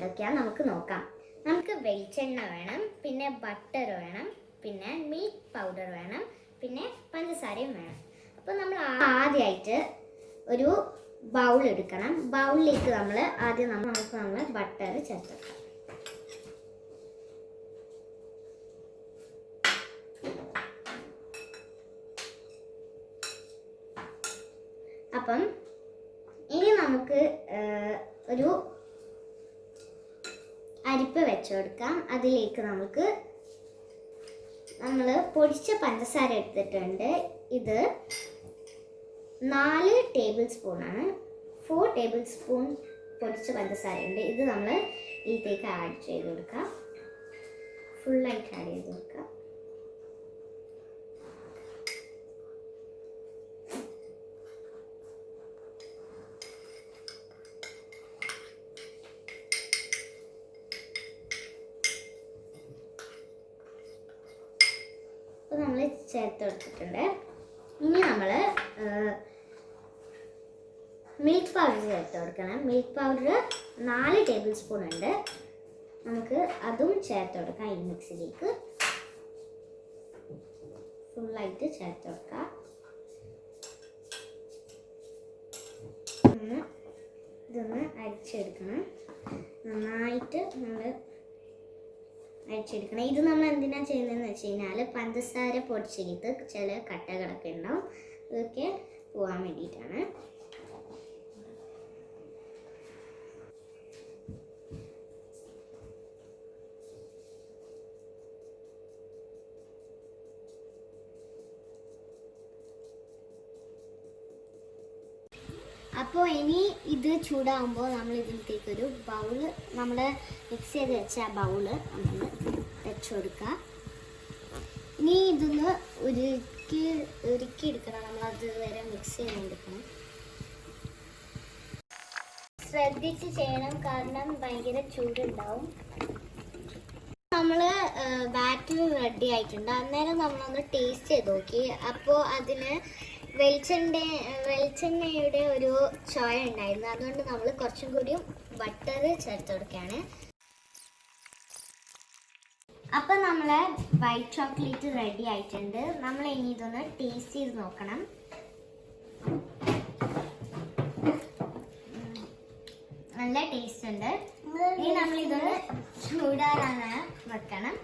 എന്തൊക്കെയാണെന്ന് നമുക്ക് നോക്കാം. നമുക്ക് വെളിച്ചെണ്ണ വേണം, പിന്നെ ബട്ടർ വേണം, പിന്നെ മിൽക്ക് പൗഡർ വേണം, പിന്നെ പഞ്ചസാരയും വേണം. അപ്പോൾ നമ്മൾ ആദ്യമായിട്ട് ഒരു ബൗൾ എടുക്കണം. ബൗളിലേക്ക് നമ്മൾ ബട്ടർ ചേർക്കാം. അപ്പം ഇനി നമുക്ക് ഒരു അരിപ്പ വെച്ച് കൊടുക്കാം. അതിലേക്ക് നമ്മൾ പൊടിച്ച പഞ്ചസാര എടുത്തിട്ടുണ്ട്. ഇത് 4 ടേബിൾ സ്പൂണാണ്. 4 ടേബിൾ സ്പൂൺ പൊടിച്ച പഞ്ചസാര ഉണ്ട്. ഇത് നമ്മൾ ഇതിലേക്ക് ആഡ് ചെയ്ത് കൊടുക്കാം. ഫുള്ളായിട്ട് ആഡ് ചെയ്ത് കൊടുക്കാം. അപ്പോൾ നമ്മൾ ചേർത്ത് കൊടുത്തിട്ടുണ്ട്. ഇനി നമ്മൾ മിൽക്ക് പൗഡർ ചേർത്ത് കൊടുക്കണം. മിൽക്ക് പൗഡർ 4 ടേബിൾ സ്പൂൺ ഉണ്ട്. നമുക്ക് അതും ചേർത്ത് കൊടുക്കാം. ഈ മിക്സിലേക്ക് ഫുള്ളായിട്ട് ചേർത്ത് കൊടുക്കാം. ഇതൊന്ന് അരിച്ചെടുക്കണം. നന്നായിട്ട് നമ്മൾ അരിച്ചെടുക്കണം. ഇത് നമ്മൾ എന്തിനാ ചെയ്യുന്നതെന്ന് വെച്ച് കഴിഞ്ഞാൽ പഞ്ചസാര പൊടിച്ചെടുത്ത് ചില കട്ടകളൊക്കെ ഉണ്ടാവും, ഇതൊക്കെ പോകാൻ വേണ്ടിയിട്ടാണ്. അപ്പോൾ ഇനി ഇത് ചൂടാകുമ്പോൾ നമ്മൾ ഇതിലേക്ക് ഒരു ബൗള്, നമ്മൾ മിക്സ് ചെയ്ത് വെച്ച ആ ബൗള് നമ്മൾ വെച്ച് കൊടുക്കുക. ഇനി ഇതൊന്ന് ഉരുക്കിയെടുക്കണം. നമ്മളത് വരെ മിക്സ് ചെയ്തെടുക്കണം. ശ്രദ്ധിച്ച് ചെയ്യണം, കാരണം ഭയങ്കര ചൂടുണ്ടാവും. നമ്മൾ ബാറ്റർ റെഡി ആയിട്ടുണ്ട്. അന്നേരം നമ്മളൊന്ന് ടേസ്റ്റ് ചെയ്ത് നോക്കി. അപ്പോൾ അതിന് വെളിച്ചെണ്ണയുടെ ഒരു ചോയ ഉണ്ടായിരുന്നു. അതുകൊണ്ട് നമ്മൾ കുറച്ചും കൂടിയും ബട്ടർ ചേർത്ത് കൊടുക്കുകയാണ്. അപ്പം നമ്മളെ വൈറ്റ് ചോക്ലേറ്റ് റെഡി ആയിട്ടുണ്ട്. നമ്മൾ ഇനി ഇതൊന്ന് ടേസ്റ്റ് ചെയ്ത് നോക്കണം. നല്ല ടേസ്റ്റ് ഉണ്ട്. ഇനി നമ്മളിതൊന്ന് ചൂടാറാൻ വെക്കണം.